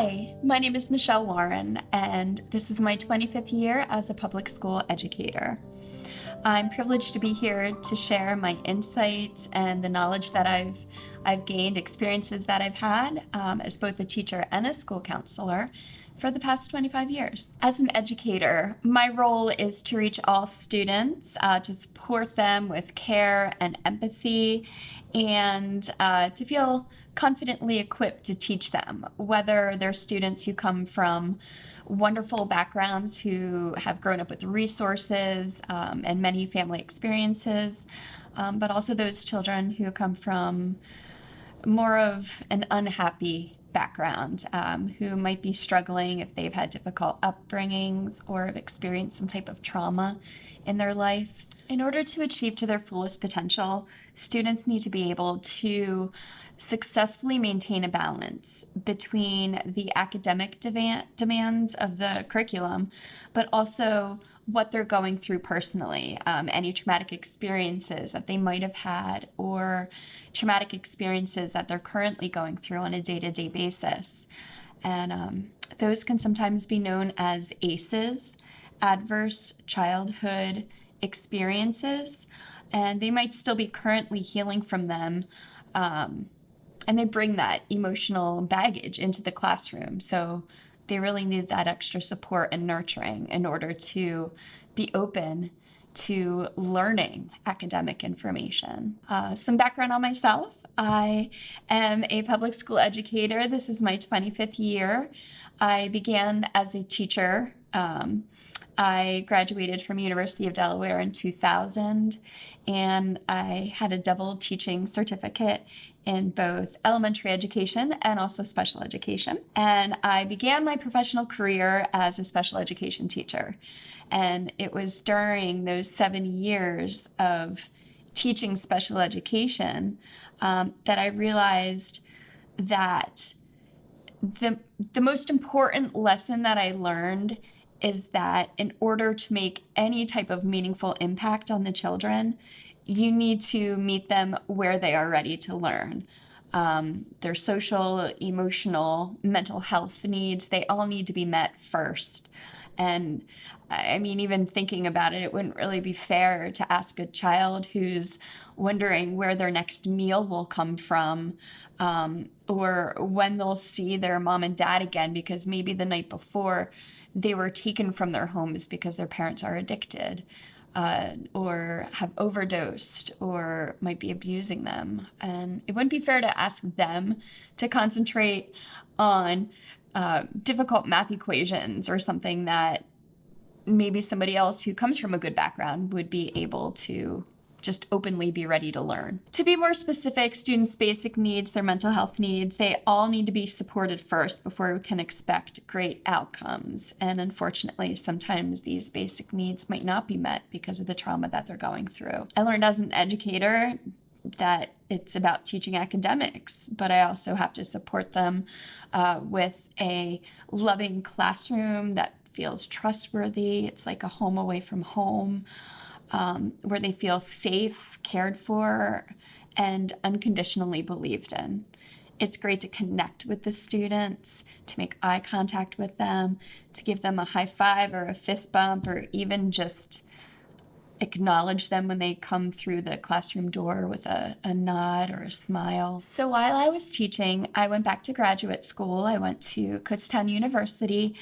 Hi, my name is Michelle Warren, and this is my 25th year as a public school educator. I'm privileged to be here to share my insights and the knowledge that I've gained, experiences that I've had as both a teacher and a school counselor for the past 25 years. As an educator, my role is to reach all students, to support them with care and empathy, and to feel confidently equipped to teach them, whether they're students who come from wonderful backgrounds, who have grown up with resources and many family experiences, but also those children who come from more of an unhappy background, who might be struggling if they've had difficult upbringings or have experienced some type of trauma in their life. In order to achieve to their fullest potential, students need to be able to successfully maintain a balance between the academic demands of the curriculum, but also what they're going through personally, any traumatic experiences that they might have had or traumatic experiences that they're currently going through on a day-to-day basis. And those can sometimes be known as ACEs, adverse childhood experiences, and they might still be currently healing from them. And they bring that emotional baggage into the classroom. So they really need that extra support and nurturing in order to be open to learning academic information. Some background on myself. I am a public school educator. This is my 25th year. I began as a teacher. I graduated from University of Delaware in 2000, and I had a double teaching certificate in both elementary education and also special education. And I began my professional career as a special education teacher. And it was during those 7 years of teaching special education that I realized that the most important lesson that I learned is that in order to make any type of meaningful impact on the children, you need to meet them where they are ready to learn. Their social, emotional, mental health needs, they all need to be met first. And I mean, even thinking about it, it wouldn't really be fair to ask a child who's wondering where their next meal will come from, or when they'll see their mom and dad again, because maybe the night before they were taken from their homes because their parents are addicted, or have overdosed, or might be abusing them. And it wouldn't be fair to ask them to concentrate on difficult math equations or something that maybe somebody else who comes from a good background would be able to just openly be ready to learn. To be more specific, students' basic needs, their mental health needs, they all need to be supported first before we can expect great outcomes. And unfortunately, sometimes these basic needs might not be met because of the trauma that they're going through. I learned as an educator that it's about teaching academics, but I also have to support them with a loving classroom that feels trustworthy. It's like a home away from home, where they feel safe, cared for, and unconditionally believed in. It's great to connect with the students, to make eye contact with them, to give them a high five or a fist bump, or even just acknowledge them when they come through the classroom door with a nod or a smile. So while I was teaching, I went back to graduate school. I went to Kutztown University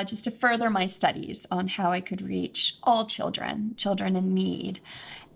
just to further my studies on how I could reach all children in need.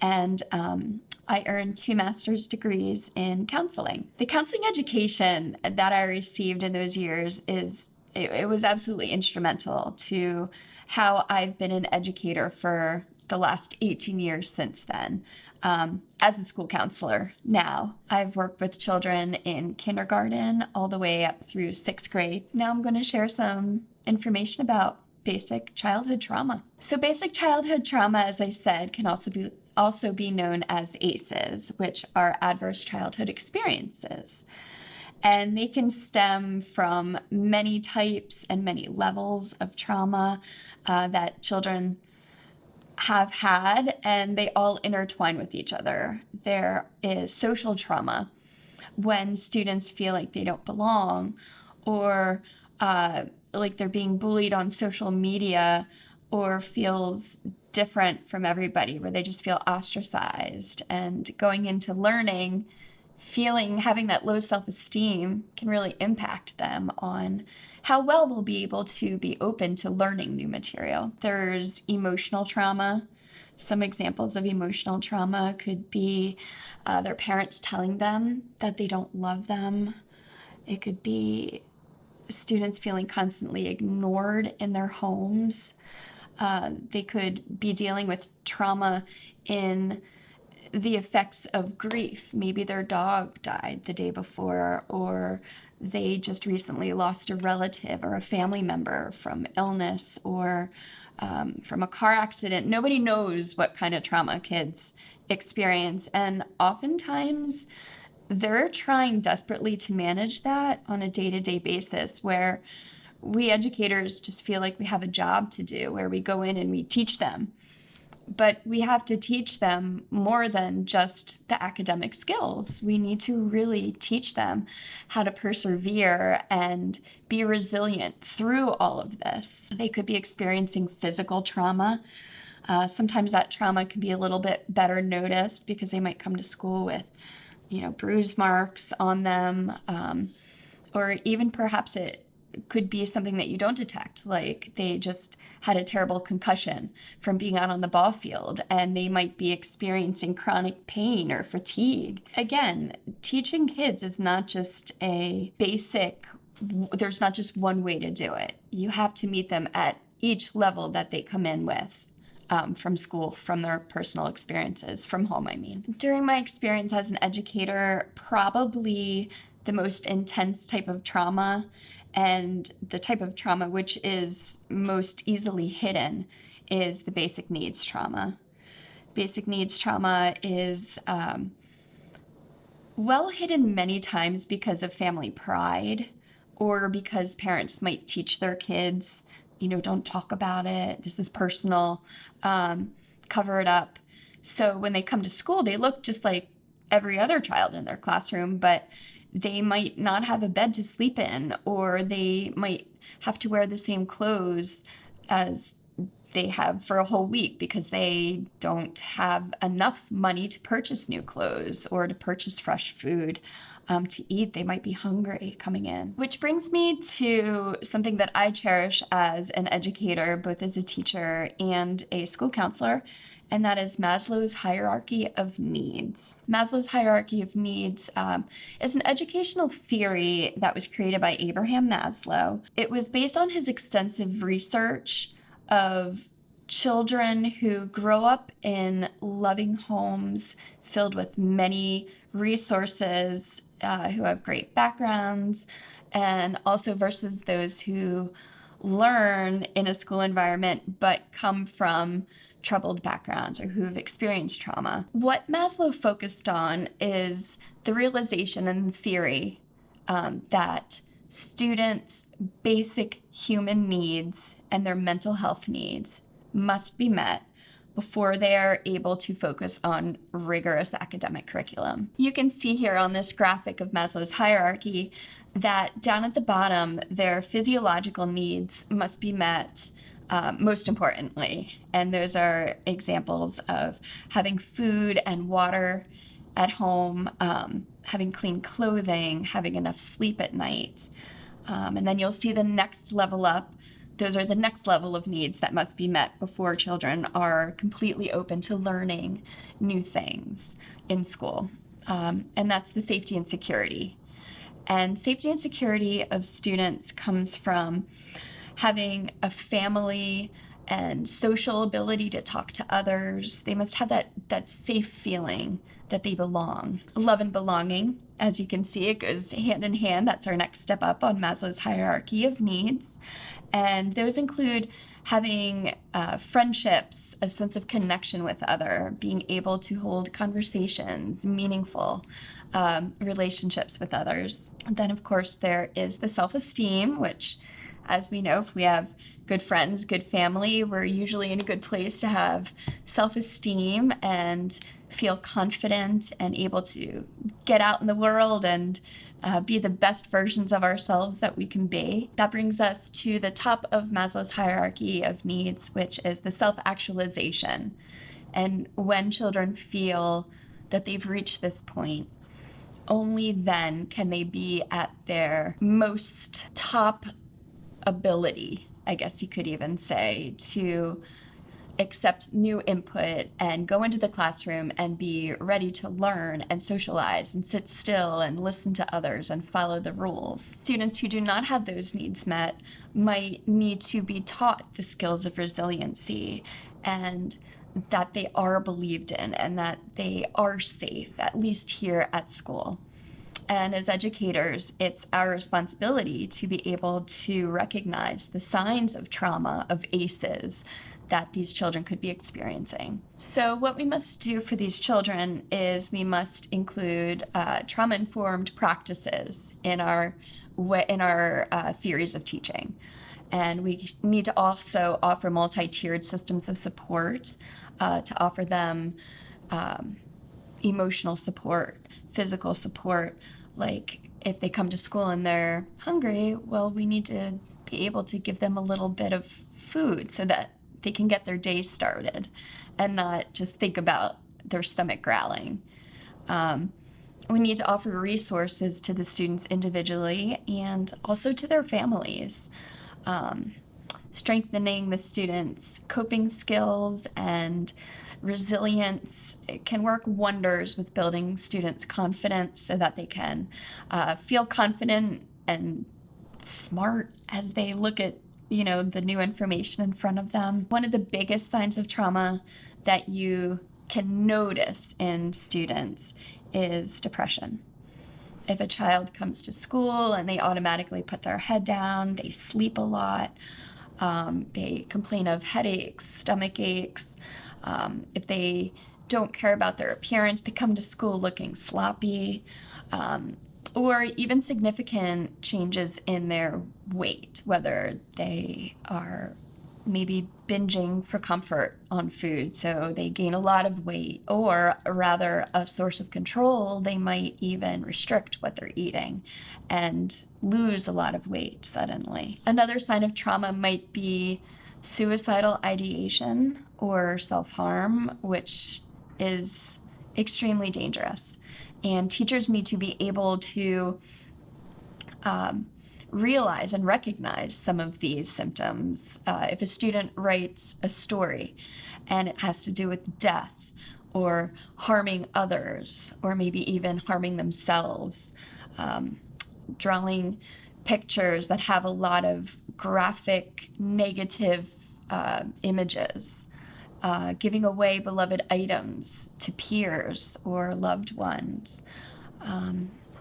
And I earned 2 master's degrees in counseling. The counseling education that I received in those years it was absolutely instrumental to how I've been an educator for the last 18 years since then. As a school counselor now, I've worked with children in kindergarten all the way up through 6th grade. Now I'm going to share some information about basic childhood trauma. So basic childhood trauma, as I said, can also be known as ACEs, which are adverse childhood experiences. And they can stem from many types and many levels of trauma that children have had, and they all intertwine with each other. There is social trauma, when students feel like they don't belong or like they're being bullied on social media or feels different from everybody, where they just feel ostracized. And going into learning, having that low self-esteem can really impact them on how well they'll be able to be open to learning new material. There's emotional trauma. Some examples of emotional trauma could be their parents telling them that they don't love them. It could be students feeling constantly ignored in their homes. They could be dealing with trauma in the effects of grief. Maybe their dog died the day before, or they just recently lost a relative or a family member from illness or from a car accident. Nobody knows what kind of trauma kids experience, and oftentimes they're trying desperately to manage that on a day-to-day basis, where we educators just feel like we have a job to do, where we go in and we teach them. But we have to teach them more than just the academic skills. We need to really teach them how to persevere and be resilient through all of this. They could be experiencing physical trauma. Sometimes that trauma can be a little bit better noticed because they might come to school with, bruise marks on them, or even perhaps it could be something that you don't detect, like they just had a terrible concussion from being out on the ball field, and they might be experiencing chronic pain or fatigue. Again, teaching kids is not just there's not just one way to do it. You have to meet them at each level that they come in with. From school, from their personal experiences, from home, I mean. During my experience as an educator, probably the most intense type of trauma, and the type of trauma which is most easily hidden, is the basic needs trauma. Basic needs trauma is well hidden many times because of family pride, or because parents might teach their kids, don't talk about it. This is personal. Cover it up. So when they come to school, they look just like every other child in their classroom, but they might not have a bed to sleep in, or they might have to wear the same clothes as they have for a whole week because they don't have enough money to purchase new clothes or to purchase fresh food. To eat. They might be hungry coming in. Which brings me to something that I cherish as an educator, both as a teacher and a school counselor, and that is Maslow's hierarchy of needs. Maslow's hierarchy of needs is an educational theory that was created by Abraham Maslow. It was based on his extensive research of children who grow up in loving homes filled with many resources, who have great backgrounds, and also versus those who learn in a school environment but come from troubled backgrounds or who have experienced trauma. What Maslow focused on is the realization and the theory that students' basic human needs and their mental health needs must be met before they are able to focus on rigorous academic curriculum. You can see here on this graphic of Maslow's hierarchy that down at the bottom, their physiological needs must be met most importantly. And those are examples of having food and water at home, having clean clothing, having enough sleep at night. And then you'll see the next level up. Those are the next level of needs that must be met before children are completely open to learning new things in school. And that's the safety and security. And safety and security of students comes from having a family and social ability to talk to others. They must have that safe feeling that they belong. Love and belonging, as you can see, it goes hand in hand. That's our next step up on Maslow's hierarchy of needs. And those include having friendships, a sense of connection with other, being able to hold conversations, meaningful relationships with others. And then, of course, there is the self-esteem, which, as we know, if we have good friends, good family, we're usually in a good place to have self-esteem and feel confident and able to get out in the world and be the best versions of ourselves that we can be. That brings us to the top of Maslow's hierarchy of needs, which is the self-actualization. And when children feel that they've reached this point, only then can they be at their most top ability, I guess you could even say, to accept new input and go into the classroom and be ready to learn and socialize and sit still and listen to others and follow the rules. Students who do not have those needs met might need to be taught the skills of resiliency and that they are believed in and that they are safe, at least here at school. And as educators, it's our responsibility to be able to recognize the signs of trauma, of ACEs, that these children could be experiencing. So what we must do for these children is we must include trauma-informed practices in our theories of teaching. And we need to also offer multi-tiered systems of support to offer them emotional support, physical support. Like if they come to school and they're hungry, well, we need to be able to give them a little bit of food so that they can get their day started and not just think about their stomach growling. We need to offer resources to the students individually and also to their families, strengthening the students' coping skills and resilience. It can work wonders with building students' confidence so that they can feel confident and smart as they look at the new information in front of them. One of the biggest signs of trauma that you can notice in students is depression. If a child comes to school and they automatically put their head down, they sleep a lot, they complain of headaches, stomach aches, if they don't care about their appearance, they come to school looking sloppy, or even significant changes in their weight, whether they are maybe binging for comfort on food, so they gain a lot of weight, or rather a source of control, they might even restrict what they're eating and lose a lot of weight suddenly. Another sign of trauma might be suicidal ideation or self-harm, which is extremely dangerous. And teachers need to be able to realize and recognize some of these symptoms. If a student writes a story and it has to do with death or harming others, or maybe even harming themselves, drawing pictures that have a lot of graphic, negative images, giving away beloved items to peers or loved ones.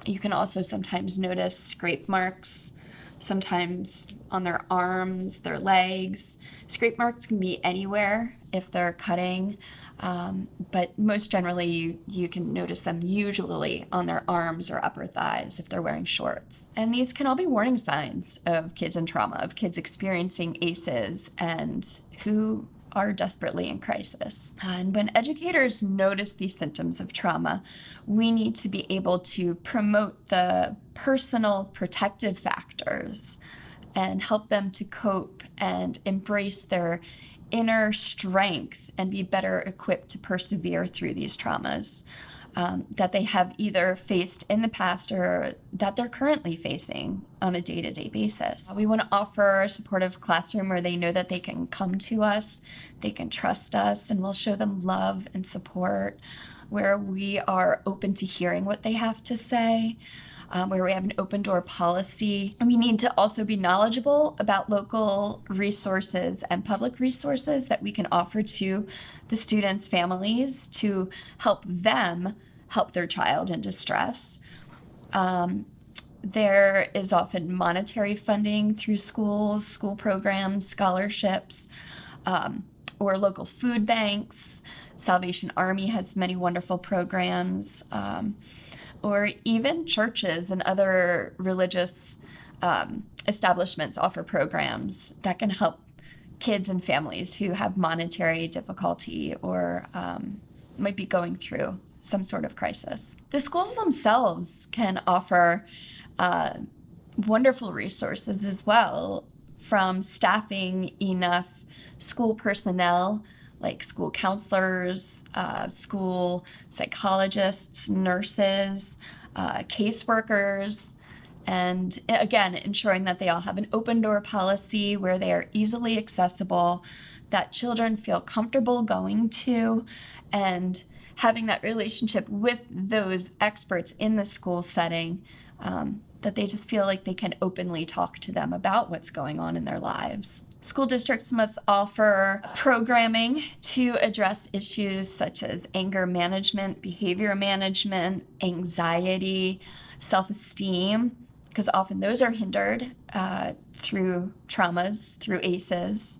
You can also sometimes notice scrape marks, sometimes on their arms, their legs. Scrape marks can be anywhere if they're cutting, but most generally you can notice them usually on their arms or upper thighs if they're wearing shorts. And these can all be warning signs of kids in trauma, of kids experiencing ACEs and who are desperately in crisis. And when educators notice these symptoms of trauma, we need to be able to promote the personal protective factors and help them to cope and embrace their inner strength and be better equipped to persevere through these traumas that they have either faced in the past or that they're currently facing on a day-to-day basis. We want to offer a supportive classroom where they know that they can come to us, they can trust us, and we'll show them love and support, where we are open to hearing what they have to say, where we have an open door policy. And we need to also be knowledgeable about local resources and public resources that we can offer to the students' families to help them help their child in distress. There is often monetary funding through schools, school programs, scholarships, or local food banks. Salvation Army has many wonderful programs, or even churches and other religious establishments offer programs that can help kids and families who have monetary difficulty or might be going through some sort of crisis. The schools themselves can offer wonderful resources as well, from staffing enough school personnel like school counselors, school psychologists, nurses, caseworkers, and again, ensuring that they all have an open door policy where they are easily accessible, that children feel comfortable going to, and having that relationship with those experts in the school setting, that they just feel like they can openly talk to them about what's going on in their lives. School districts must offer programming to address issues such as anger management, behavior management, anxiety, self-esteem, because often those are hindered through traumas, through ACEs.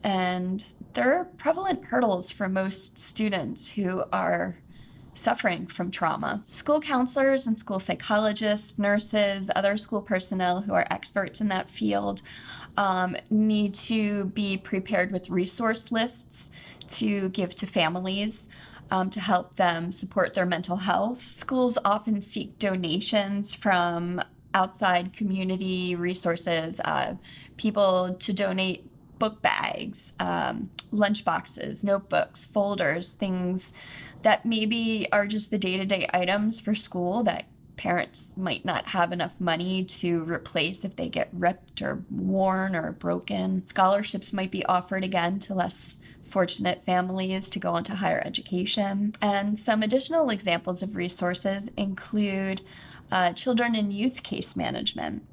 And there are prevalent hurdles for most students who are suffering from trauma. School counselors and school psychologists, nurses, other school personnel who are experts in that field need to be prepared with resource lists to give to families to help them support their mental health. Schools often seek donations from outside community resources, people to donate book bags, lunch boxes, notebooks, folders, things that maybe are just the day-to-day items for school that parents might not have enough money to replace if they get ripped or worn or broken. Scholarships might be offered again to less fortunate families to go on to higher education. And some additional examples of resources include children and youth case management,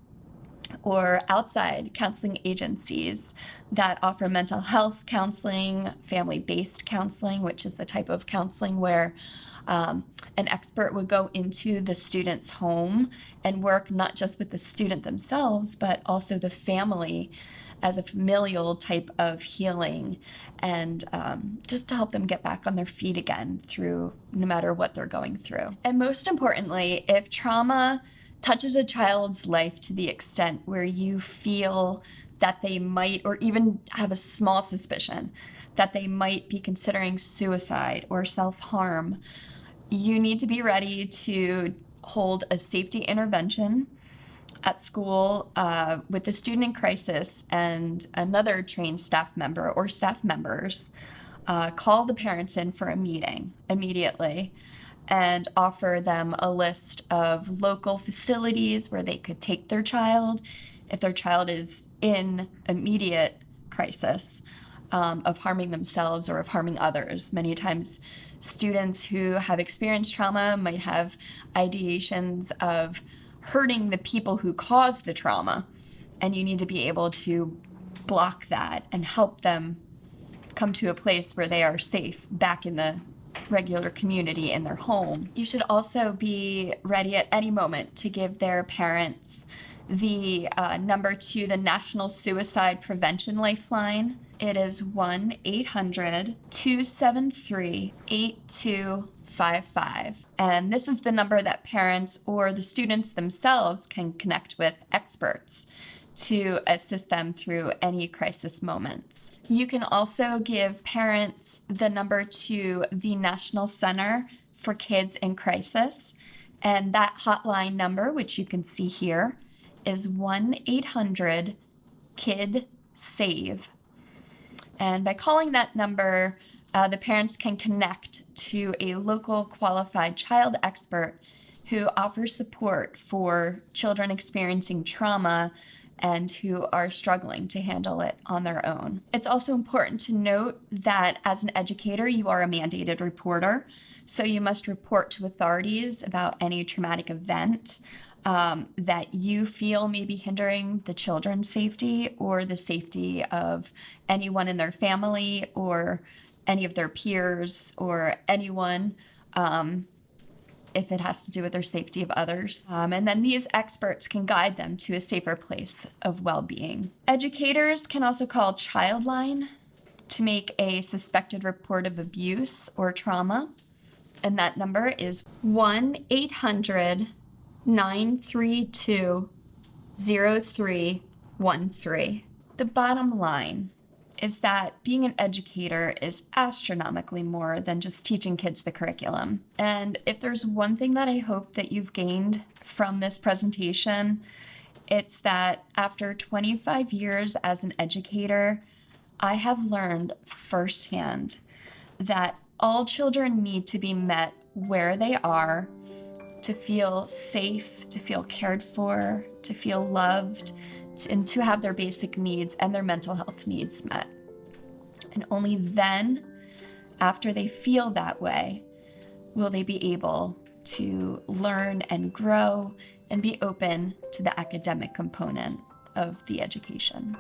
or outside counseling agencies that offer mental health counseling, family-based counseling, which is the type of counseling where an expert would go into the student's home and work not just with the student themselves, but also the family as a familial type of healing, and just to help them get back on their feet again through no matter what they're going through. And most importantly, if trauma touches a child's life to the extent where you feel that they might, or even have a small suspicion that they might be considering suicide or self-harm, you need to be ready to hold a safety intervention at school with the student in crisis and another trained staff member or staff members. Call the parents in for a meeting immediately and offer them a list of local facilities where they could take their child if their child is in immediate crisis of harming themselves or of harming others. Many times students who have experienced trauma might have ideations of hurting the people who caused the trauma, and you need to be able to block that and help them come to a place where they are safe back in the regular community in their home. You should also be ready at any moment to give their parents the number to the National Suicide Prevention Lifeline. It is 1-800-273-8255. And this is the number that parents or the students themselves can connect with experts to assist them through any crisis moments. You can also give parents the number to the National Center for Kids in Crisis, and that hotline number, which you can see here, is 1-800-KID-SAVE. And by calling that number, the parents can connect to a local qualified child expert who offers support for children experiencing trauma and who are struggling to handle it on their own. It's also important to note that as an educator, you are a mandated reporter, so you must report to authorities about any traumatic event that you feel may be hindering the children's safety or the safety of anyone in their family or any of their peers or anyone, if it has to do with their safety of others. And then these experts can guide them to a safer place of well-being. Educators can also call Childline to make a suspected report of abuse or trauma. And that number is 1-800-932-0313. The bottom line is that being an educator is astronomically more than just teaching kids the curriculum. And if there's one thing that I hope that you've gained from this presentation, it's that after 25 years as an educator, I have learned firsthand that all children need to be met where they are, to feel safe, to feel cared for, to feel loved, and to have their basic needs and their mental health needs met. And only then, after they feel that way, will they be able to learn and grow and be open to the academic component of the education.